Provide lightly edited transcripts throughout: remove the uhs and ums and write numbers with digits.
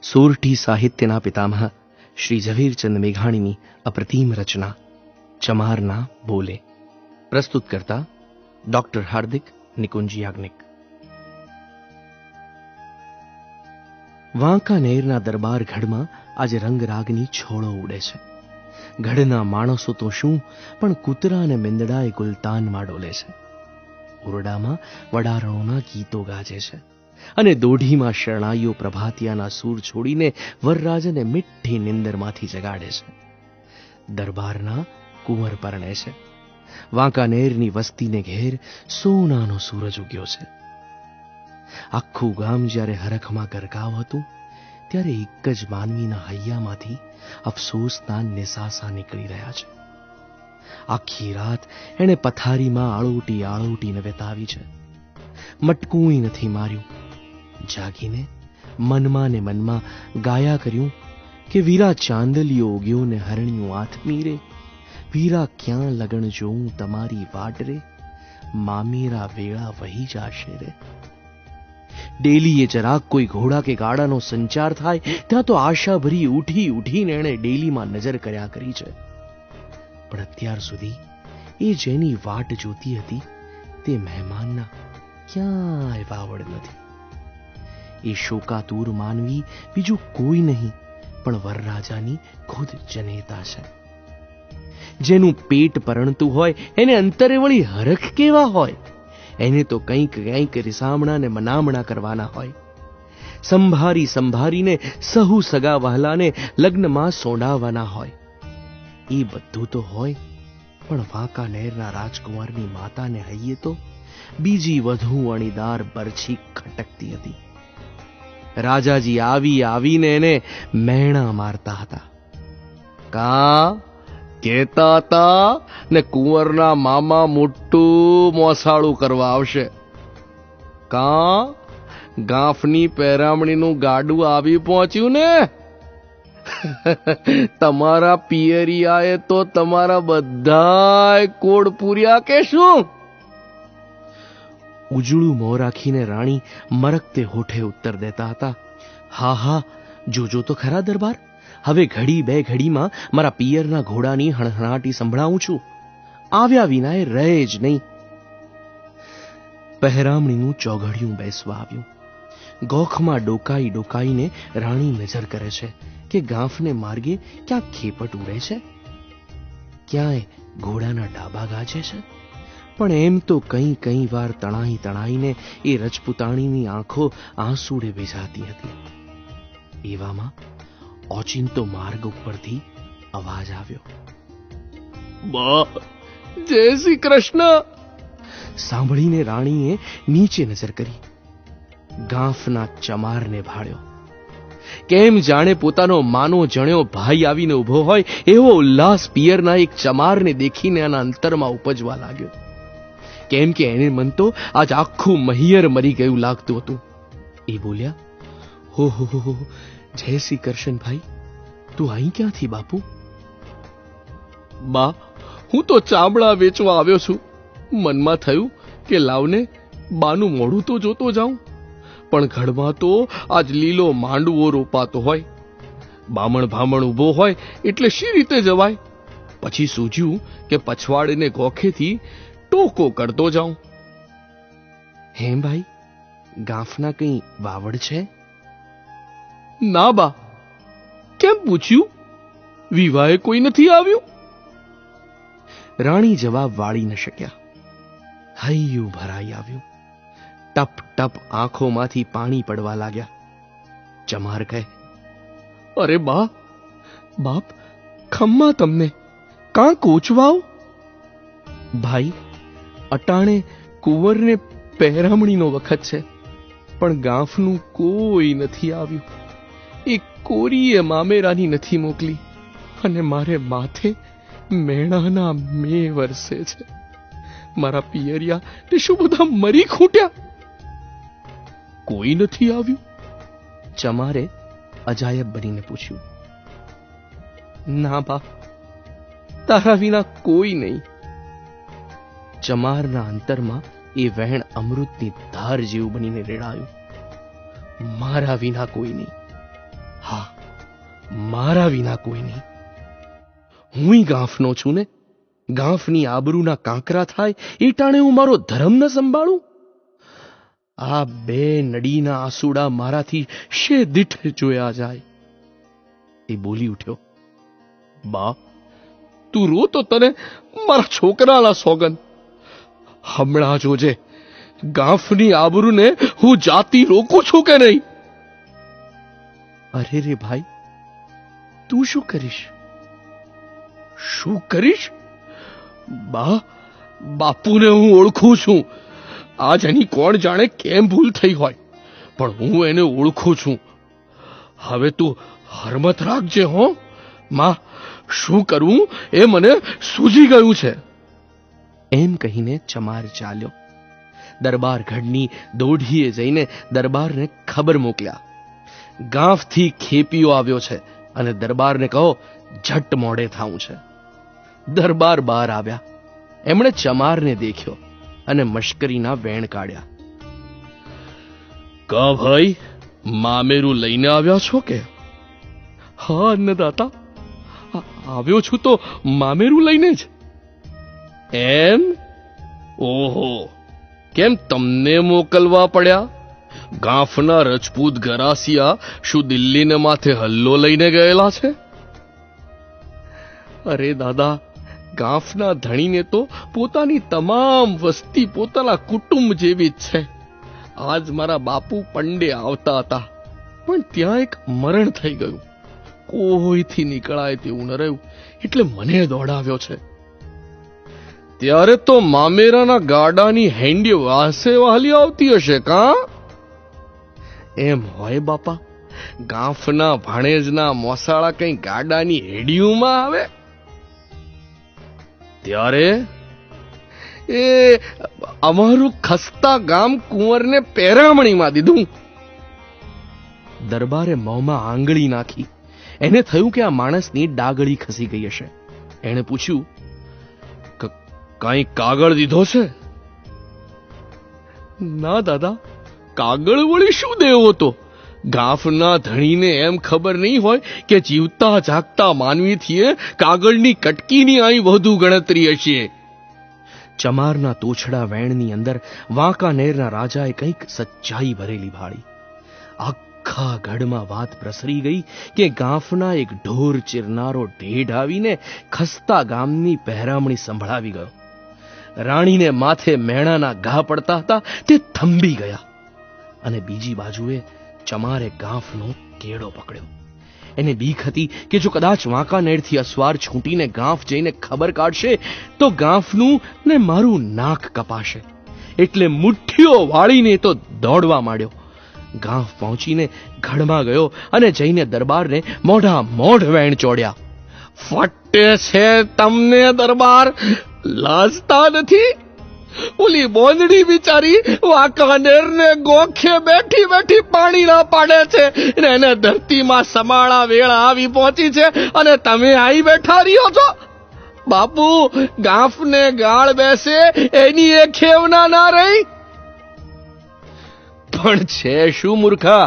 સોરઠી સાહિત્યના પિતામહ શ્રી ઝવેરચંદ મેઘાણીની અપ્રતિમ રચના ચમારના બોલે. પ્રસ્તુત કરતા ડોક્ટર હાર્દિક નિકુંજ યાજ્ઞિક. વાંકાનેરના દરબાર ગઢમાં આજે રંગરાગની છોડો ઉડે છે. ગઢના માણસો તો શું, પણ કૂતરા અને મેંદડાએ ગુલતાનમાં ડોલે છે. ઓરડામાં વડારણોના ગીતો ગાજે છે અને દોઢીમાં શરણાઈઓ પ્રભાતિયાના સૂર છોડીને વરરાજને મીઠી નિંદરમાંથી જગાડે છે. દરબારના કુંવર પરણે છે. વાંકાનેરની વસ્તીને ઘેર સોનાનો સૂરજ ઉગ્યો છે. આખું ગામ જ્યારે હરખમાં ગરકાવ હતું, ત્યારે એક જ માનવીના હૈયામાંથી અફસોસના નિસાસા નીકળી રહ્યા છે. આખી રાત એણે પથારીમાં આળોટી આળોટીને વેતાવી છે. મટકુંય નથી માર્યું. જાગીને મનમાં ને મનમાં ગાયા કર્યું કે વીરા ચાંદલિયો ઉગ્યો ને હરણ્યું આથમી રે, વીરા ક્યાં લગણ જોઉં તમારી વાટ રે, મામેરા વેળા વહી જાશે રે. ડેલીએ જરાક કોઈ ઘોડા કે ગાડાનો સંચાર થાય ત્યાં તો આશા ભરી ઉઠી ઉઠીને એણે ડેલીમાં નજર કર્યા કરી છે. પણ અત્યાર સુધી એ જેની વાટ જોતી હતી તે મહેમાનના ક્યાંય વાવડ નથી. એ શોકાતુર માનવી બીજું કોઈ નહીં પણ વરરાજાની ખુદ જનેતા છે. જેનું પેટ પરણતું હોય એને અંતરે વળી હરખ કેવા હોય. એને તો કંઈક કંઈક રિસામણા ને મનામણા કરવાના હોય. સંભારી સંભારીને સહુ સગા વહાલાને લગ્નમાં સોંડાવવાના હોય. એ બધું તો હોય, પણ વાંકાનેરના રાજકુમારની માતાને હૈયે તો બીજી વધુ અણીદાર બરછી ખટકતી હતી. રાજાજી આવી આવીને એને મહેણા મારતા હતા. કા કહેતા હતા ને કુંવરના મામા મોટું મોસાળું કરવા આવશે. કા ગાંફની પહેરામણીનું ગાડું આવી પહોંચ્યું ને. તમારા પિયરિયાએ તો તમારા બધાય કોડ પૂર્યા કે શું? ઉજળું મોં રાખીને રાણી મરકતે હોઠે ઉત્તર દેતા હતા. હા હા, જોજો તો ખરા દરબાર, હવે ઘડી બે ઘડીમાં મારા પિયરના ઘોડાની હણહણાટી સંભળાવું છું. આવ્યા વિના એ રહે જ નહીં. પહેરામણીનું ચોઘડિયું બેસવા આવ્યું. ગોખમાં ડોકાઈ ડોકાઈને રાણી નજર કરે છે કે ગાંફને માર્ગે ક્યાં ખેપટ ઉડે છે, ક્યાંય ઘોડાના ડાબા ગાજે છે. પણ એમ તો કઈ વાર તણાઈ તણાઈને એ રજપૂતાણીની આંખો આંસુડે ભીજાતી હતી. એવામાં ઓચિંતો માર્ગ ઉપરથી અવાજ આવ્યો. બા, જય શ્રી કૃષ્ણ. સાંભળીને રાણીએ નીચે નજર કરી. ગાંફના ચમારને ભાળ્યો. કેમ જાણે પોતાનો માનો જણ્યો ભાઈ આવીને ઉભો હોય એવો ઉલ્લાસ પિયરના એક ચમારને દેખીને એના અંતરમાં ઉપજવા લાગ્યો. કેમ કે એને મન તો આજ આખું મહિયર મરી ગયું લાગતું હતું. એ બોલ્યા, હો હો હો, જય શ્રી કૃષ્ણ ભાઈ, તું અહીં ક્યાંથી બાપુ? બા, હું તો ચામડા વેચવા આવ્યો છું. મનમાં થયું કે લાવને બાનું મોઢું તો જોતો જાઉં. પણ ઘરમાં તો આજ લીલો માંડવો રોપાતો હોય, બામણ ભામણ ઊભો હોય એટલે શી રીતે જવાય? પછી સૂઝ્યું કે પછવાડીને ગોખેથી ટોકો કરતો જાઉં. હેમ ભાઈ, ગાંફના કઈ વાવડ છે? ના બા. કેમ પૂછ્યું? વિવાહે કોઈ નથી આવ્યું? રાણી જવાબ વાળી ન શક્યા. હૈયું ભરાઈ આવ્યું. ટપ ટપ આંખોમાંથી પાણી પડવા લાગ્યા. ચમાર કહે, અરે બા, બાપ ખમ્મા તમને, કાં કોચવાઓ? ભાઈ, અટાણે કુંવરને પહેરામણીનો વખત છે, પણ ગાંફનું કોઈ નથી આવ્યું. એ કોરીએ મામેરાની નથી મોકલી અને મારે માથે મેણાના મે વરસે છે. મારા પિયરિયા તે શું બધા મરી ખૂટ્યા? કોઈ નથી આવ્યું? ચમારે અજાયબ બનીને પૂછ્યું. ના બા, તારા વિના કોઈ નહીં. ચમારના અંતરમાં એ વહેણ અમૃતની ધાર જેવું બનીને રેડાયું. મારા વિના કોઈ નહીં. હા, મારા વિના કોઈ નહીં. હુંય ગાંફનો છું ને. ગાંફની આબરૂના કાંકરા થાય એ ટાણે હું મારો ધર્મ ન સંભાળું? આ બે નડીના આંસુડા મારાથી શે દીઠ જોયા જાય. એ બોલી ઉઠ્યો, બા, તું રો તો તને મારા છોકરાના સોગન. હમણાં જોજે ગાંફની આબરૂને હું જાતી રોકું છું કે નહીં. અરે રે ભાઈ, તું શું કરીશ? શું કરીશ? બા, બાપુને હું ઓળખું છું. આજ એની કોણ જાણે કેમ ભૂલ થઈ હોય, પણ હું એને ઓળખું છું. હવે તું હરમત રાખજે હો. માં, શું કરવું એ મને સૂઝી ગયું છે. એમ કહીને ચમાર ચાલ્યો. દરબાર ગઢની દોઢીએ જઈને દરબારને ખબર મોકલ્યા, ગાંફથી ખેપીઓ આવ્યો છે અને દરબારને કહો ઝટ મોડે થાવું છે. દરબાર બહાર આવ્યા. એમણે ચમારને દેખ્યો અને મશ્કરીના વેણ કાઢ્યા. કા ભાઈ, મામેરું લઈને આવ્યા છો કે? હા અન્નદાતા, આવ્યો છું તો મામેરું લઈને જ. એમ? ઓહો, કેમ તમને મોકલવા પડ્યા? ગાંફના રજપૂત ગરાસિયા શું દિલ્હીને માથે હલ્લો લઈને ગયેલા છે? અરે દાદા, ગાંફના ધણીને તો પોતાની તમામ વસ્તી પોતાના કુટુંબ જેવી જ છે. આજ મારા બાપુ પંડે આવતા હતા, પણ ત્યાં એક મરણ થઈ ગયું. કોઈથી નીકળાય તેવું ન રહ્યું, એટલે મને દોડાવ્યો છે. ત્યારે તો મામેરાના ગાડાની હેંડી વાસે વાલી આવતી હશે કા? એમ હોય બાપા, ગાંફના ભાણેજના મોસાળા કઈ ગાડાની હેડીયુમાં આવે? ત્યારે એ અમારું ખસ્તા ગામ કુંવરને પહેરામણીમાં દીધું. દરબારે મોંમાં આંગળી નાખી. એને થયું કે આ માણસની ડાગળી ખસી ગઈ હશે. એણે પૂછ્યું, કઈ કાગળ દીધો છે? ના દાદા, કાગળ વળી શું દેવો તો? ગાંફના ધણીને એમ ખબર નહીં હોય કે જીવતા જાગતા માનવીથી કાગળની કટકીની અહીં વધુ ગણતરી હશે. ચમારના તોછડા વેણની અંદર વાંકાનેરના રાજાએ કંઈક સચ્ચાઈ ભરેલી ભાળી. આખા ગઢમાં વાત પ્રસરી ગઈ કે ગાંફના એક ઢોર ચીરનારો ઢેઢ આવીને ખસ્તા ગામની પહેરામણી સંભળાવી ગયો. રાણીને માથે મેણાના ઘા પડતા હતા તે થંભી ગયા. અને બીજી બાજુએ ચમારે ગાંફનો કેડો પકડ્યો. એને બીક હતી કે જો કદાચ વાંકાનેરથી અસવાર છૂટીને ગાંફ જઈને ખબર કાઢશે તો ગાંફનું ને મારું નાક કપાશે. એટલે મુઠ્ઠીઓ વાળીને તો દોડવા માંડ્યો. ગાંફ પહોંચીને ગઢમાં ગયો અને જઈને દરબારને મોઢા મોઢ વેણ ચોડ્યા. ફટે છે તમને દરબાર, લાજતા નથી? ઓલી બોંદડી બિચારી વાંકાનેરને ગોખે બેઠી બેઠી પાણી ના પાડે છે ને એને ધરતીમાં સમાળા વેળા આવી પહોંચી છે અને તમે આવી બેઠા રહ્યો છો. બાપુ, ગાંફને ગાળ બેસે એની એ ખેવના ના રહી. પણ છે શું મૂર્ખા?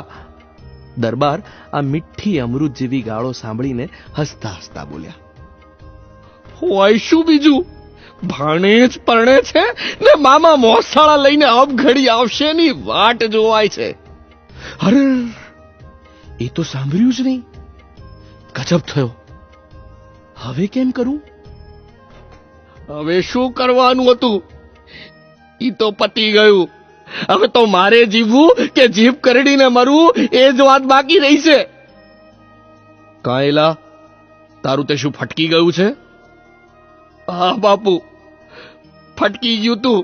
દરબાર આ મીઠી અમૃત જેવી ગાળો સાંભળીને હસતા હસતા બોલ્યા. હોય શું બીજું? ભાણેજ પરણે છે ને મામા મોસાળા લઈને અબઘડી આવશે ની વાટ જોવાય છે. અરે, એ તો સાંભળ્યું જ નહીં. ગજબ થયો. હવે કેમ કરું? હવે શું કરવાનું હતું? ઈ તો પતી ગયું. હવે તો મારે જીવવું કે જીભ કરડીને મરવું એ જ વાત બાકી રહી છે. કાયલા, તારું તે શું ફટકી ગયું છે? હા બાપુ, ફટકી ગયું તું.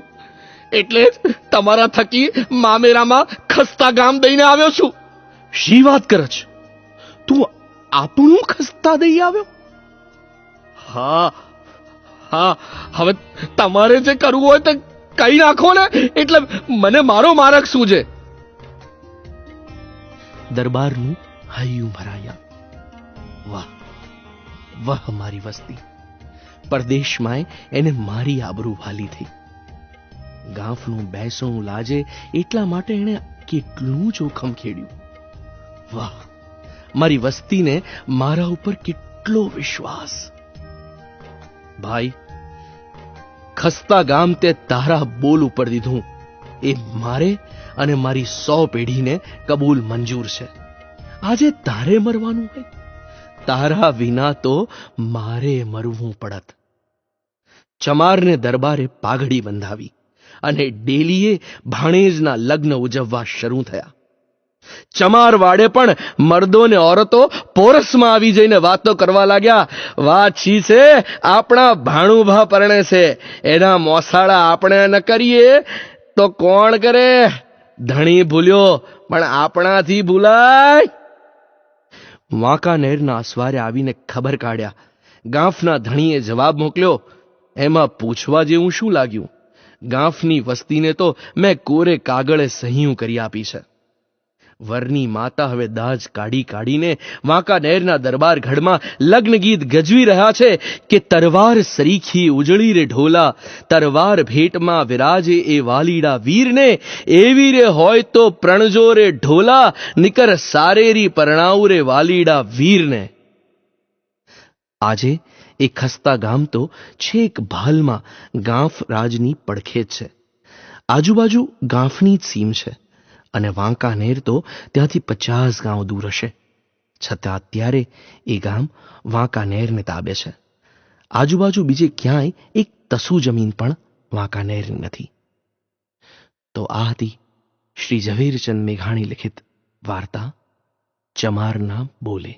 એટલે જ તમારા થકી મામેરામાં ખસ્તા ગામ દઈને આવ્યો છું. શી વાત કરે છે? તું આપણું ખસ્તા દઈ આવ્યો? હા હા, હવે તમારે જે કરવું હોય તે કઈ નાખો ને, એટલે મને મારો મારક શું છે? દરબારનું હૈયું ભરાયા. વાહ વાહ, મારી વસ્તી. પરદેશમાં એને મારી આબરૂ વાલી થઈ. ગાંફનું બેસણું લાજે એટલા માટે એણે કેટલું જોખમ ખેડ્યું. વાહ, મારી વસ્તીને મારા ઉપર કેટલો વિશ્વાસ. ભાઈ, ખસ્તા ગામ તે તારા બોલ ઉપર દીધું એ મારે અને મારી 100 પેઢીને કબૂલ મંજૂર છે. આજે તારે મરવાનું હોય, તારા વિના તો મારે મરવું પડત. ચમારને દરબારે પાઘડી બંધાવી અને ડેલીએ ભાણેજના લગ્ન ઉજવવા શરૂ થયા. ચમાર વાડે પણ મર્દો ને ઓરતો પોરસમાં આવી જઈને વાતો કરવા લાગ્યા. વાત છી છે, આપણા ભાણુભા પરણે છે, એના મોસાળા આપણે ન કરીએ તો કોણ કરે? ધણી ભૂલ્યો પણ આપણાથી ભૂલાય? વાંકાનેરના અસવારે આવીને ખબર કાઢ્યા. ગાંફના ધણીએ જવાબ મોકલ્યો. એમાં પૂછવા જેવું શું લાગ્યું? ગાંફની વસ્તીને તો મેં કોરે કાગળે સહીયું કરી આપી છે. વરની માતા હવે દાજ કાઢી કાઢીને વાંકાનેરના દરબાર ગઢમાં લગ્ન ગીત ગજવી રહ્યા છે કે તરવાર સરીખી ઉજળી રે ઢોલા, તરવાર ભેટમાં વિરાજે એ વાલીડા વીરને, એવી રે હોય તો પ્રણજો રે ઢોલા, નિકર સારેરી પરણાવું રે વાલીડા વીરને. આજે એ ખસ્તા ગામ તો છેક ભાલમાં ગાંફ રાજની પડખે જ છે. આજુબાજુ ગાંફની જ સીમ છે અને વાંકાનેર તો ત્યાંથી 50 ગાંવ દૂર હશે. છતાં અત્યારે એ ગામ વાંકાનેરને તાબે છે. આજુબાજુ બીજે ક્યાંય એક તસુ જમીન પણ વાંકાનેરની નથી. તો આ હતી શ્રી ઝવેરચંદ મેઘાણી લિખિત વાર્તા ચમારના બોલે.